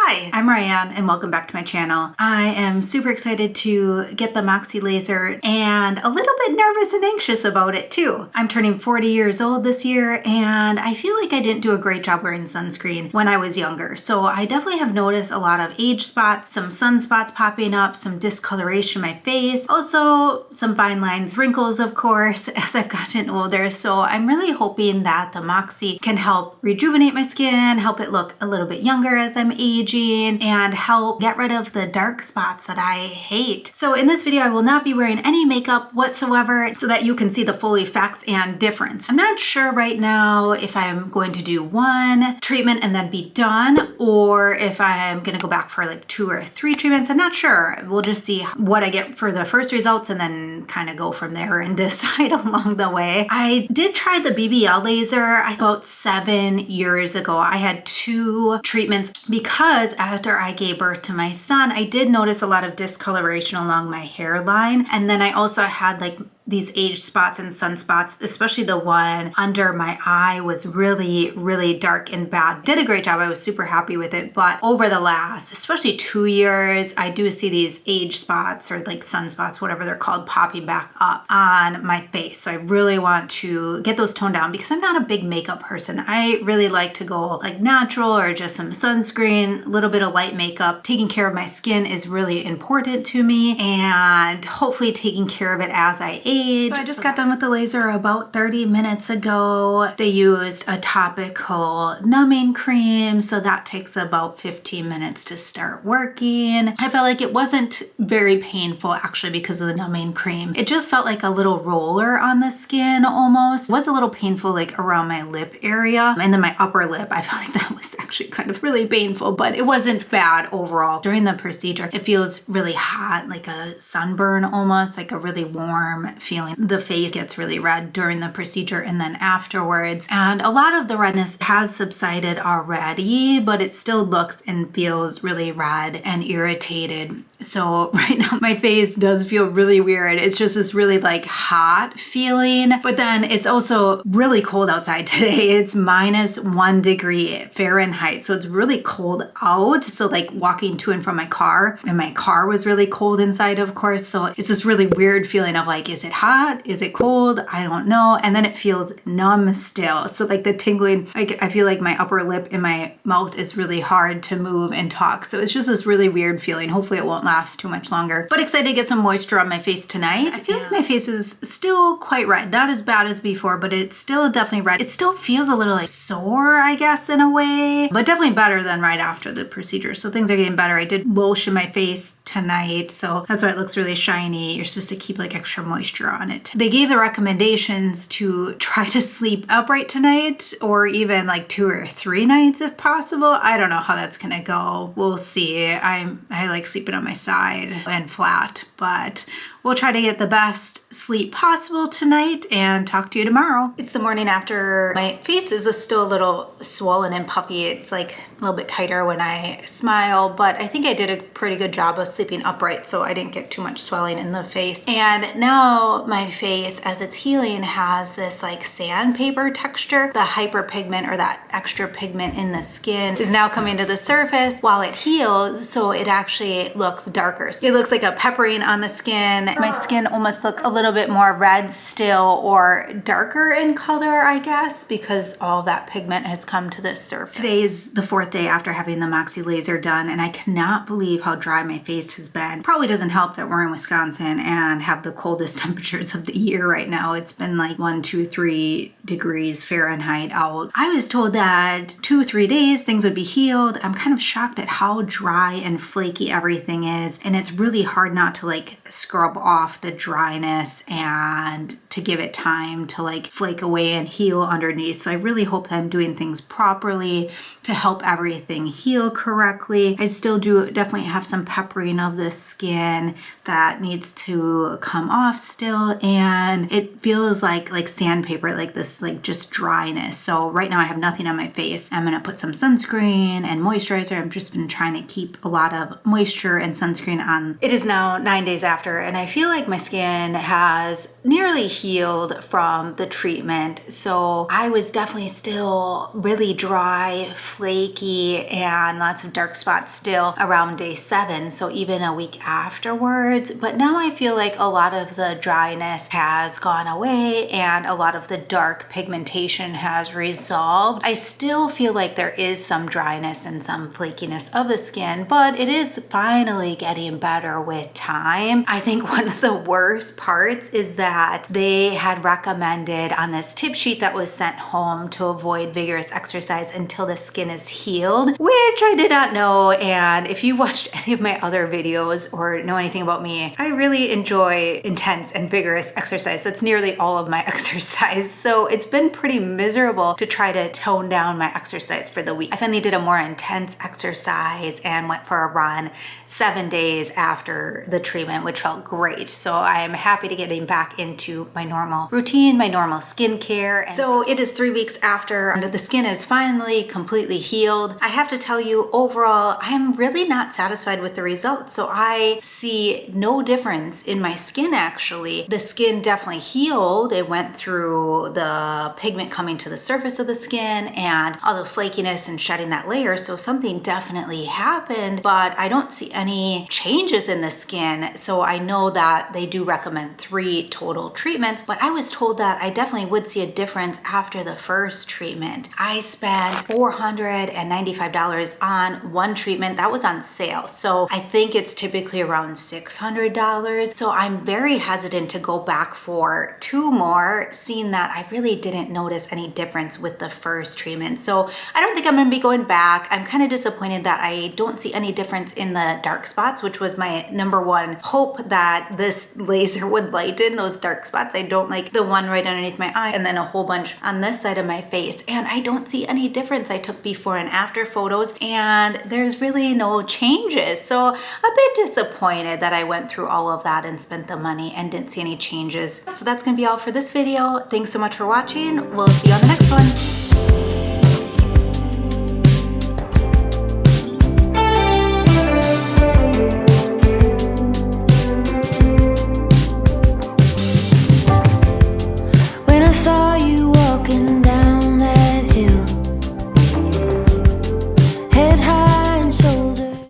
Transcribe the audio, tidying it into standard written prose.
Hi, I'm Ryan and welcome back to my channel. I am super excited to get the MOXI laser and a little bit nervous and anxious about it too. I'm turning 40 years old this year and I feel like I didn't do a great job wearing sunscreen when I was younger. So I definitely have noticed a lot of age spots, some sunspots popping up, some discoloration in my face, also some fine lines, wrinkles of course, as I've gotten older. So I'm really hoping that the MOXI can help rejuvenate my skin, help it look a little bit younger as I'm aging, and help get rid of the dark spots that I hate. So in this video, I will not be wearing any makeup whatsoever so that you can see the full effects and difference. I'm not sure right now if I'm going to do one treatment and then be done, or if I'm gonna go back for like 2 or 3 treatments. I'm not sure. We'll just see what I get for the first results and then kind of go from there and decide along the way. I did try the BBL laser about 7 years ago. I had 2 treatments because after I gave birth to my son, I did notice a lot of discoloration along my hairline. And then I also had like these age spots and sunspots, especially the one under my eye was really, really dark and bad. Did a great job. I was super happy with it. But over the last, especially 2 years, I do see these age spots or like sunspots, whatever they're called, popping back up on my face. So I really want to get those toned down because I'm not a big makeup person. I really like to go like natural or just some sunscreen, a little bit of light makeup. Taking care of my skin is really important to me and hopefully taking care of it as I age. So I just got done with the laser about 30 minutes ago. They used a topical numbing cream, so that takes about 15 minutes to start working. I felt like it wasn't very painful actually because of the numbing cream. It just felt like a little roller on the skin almost. It was a little painful like around my lip area and then my upper lip. I felt like that was actually kind of really painful, but it wasn't bad overall. During the procedure, it feels really hot, like a sunburn almost, like a really warm feeling. The face gets really red during the procedure and then afterwards. And a lot of the redness has subsided already, but it still looks and feels really red and irritated. So right now my face does feel really weird. It's just this really like hot feeling, but then it's also really cold outside today. It's -1 degree Fahrenheit. So it's really cold out. So like walking to and from my car, and my car was really cold inside of course. So it's this really weird feeling of like, is it hot? Is it cold? I don't know. And then it feels numb still. So like the tingling, like I feel like my upper lip and my mouth is really hard to move and talk. So it's just this really weird feeling. Hopefully it won't last too much longer, but excited to get some moisture on my face tonight. I feel like my face is still quite red, not as bad as before, but it's still definitely red. It still feels a little like sore, I guess, in a way, but definitely better than right after the procedure. So things are getting better. I did lotion my face tonight, so that's why it looks really shiny. You're supposed to keep like extra moisture on it. They gave the recommendations to try to sleep upright tonight or even like 2 or 3 nights if possible. I don't know how that's gonna go. We'll see. I like sleeping on my side and flat, but we'll try to get the best sleep possible tonight and talk to you tomorrow. It's the morning after. My face is still a little swollen and puffy. It's like a little bit tighter when I smile, but I think I did a pretty good job of sleeping upright, so I didn't get too much swelling in the face. And now my face, as it's healing, has this like sandpaper texture. The hyperpigment or that extra pigment in the skin is now coming to the surface while it heals, so it actually looks darker. So it looks like a peppering on the skin. My skin almost looks a little bit more red still or darker in color, I guess, because all that pigment has come to the surface. Today is the 4th day after having the MOXI laser done, and I cannot believe how dry my face has been. Probably doesn't help that we're in Wisconsin and have the coldest temperatures of the year right now. It's been like 1, 2, 3 degrees Fahrenheit out. I was told that 2 or 3 days things would be healed. I'm kind of shocked at how dry and flaky everything is, and it's really hard not to like scrub off the dryness and to give it time to like flake away and heal underneath. So I really hope that I'm doing things properly to help everything heal correctly. I still do definitely have some peppering of the skin that needs to come off still, and it feels like sandpaper, like this like just dryness. So right now I have nothing on my face. I'm gonna put some sunscreen and moisturizer. I've just been trying to keep a lot of moisture and sunscreen on. It is now 9 days after, and I feel like my skin has nearly healed healed from the treatment. So I was definitely still really dry, flaky, and lots of dark spots still around day 7. So even a week afterwards. But now I feel like a lot of the dryness has gone away and a lot of the dark pigmentation has resolved. I still feel like there is some dryness and some flakiness of the skin, but it is finally getting better with time. I think one of the worst parts is that they had recommended on this tip sheet that was sent home to avoid vigorous exercise until the skin is healed, which I did not know. And if you watched any of my other videos or know anything about me, I really enjoy intense and vigorous exercise. That's nearly all of my exercise. So it's been pretty miserable to try to tone down my exercise for the week. I finally did a more intense exercise and went for a run 7 days after the treatment, which felt great. So I am happy to getting back into my normal routine, my normal skincare. So it is 3 weeks after the skin is finally completely healed. I have to tell you, overall, I'm really not satisfied with the results. So I see no difference in my skin actually. The skin definitely healed. It went through the pigment coming to the surface of the skin and all the flakiness and shedding that layer. So something definitely happened, but I don't see any changes in the skin. So I know that they do recommend 3 total treatments, but I was told that I definitely would see a difference after the first treatment. I spent $495 on one treatment that was on sale. So I think it's typically around $600. So I'm very hesitant to go back for 2 more, seeing that I really didn't notice any difference with the first treatment. So I don't think I'm gonna be going back. I'm kind of disappointed that I don't see any difference in the dark spots, which was my number one hope, that this laser would lighten those dark spots. I don't like the one right underneath my eye and then a whole bunch on this side of my face. And I don't see any difference. I took before and after photos and there's really no changes. So a bit disappointed that I went through all of that and spent the money and didn't see any changes. So that's gonna be all for this video. Thanks so much for watching. We'll see you on the next one.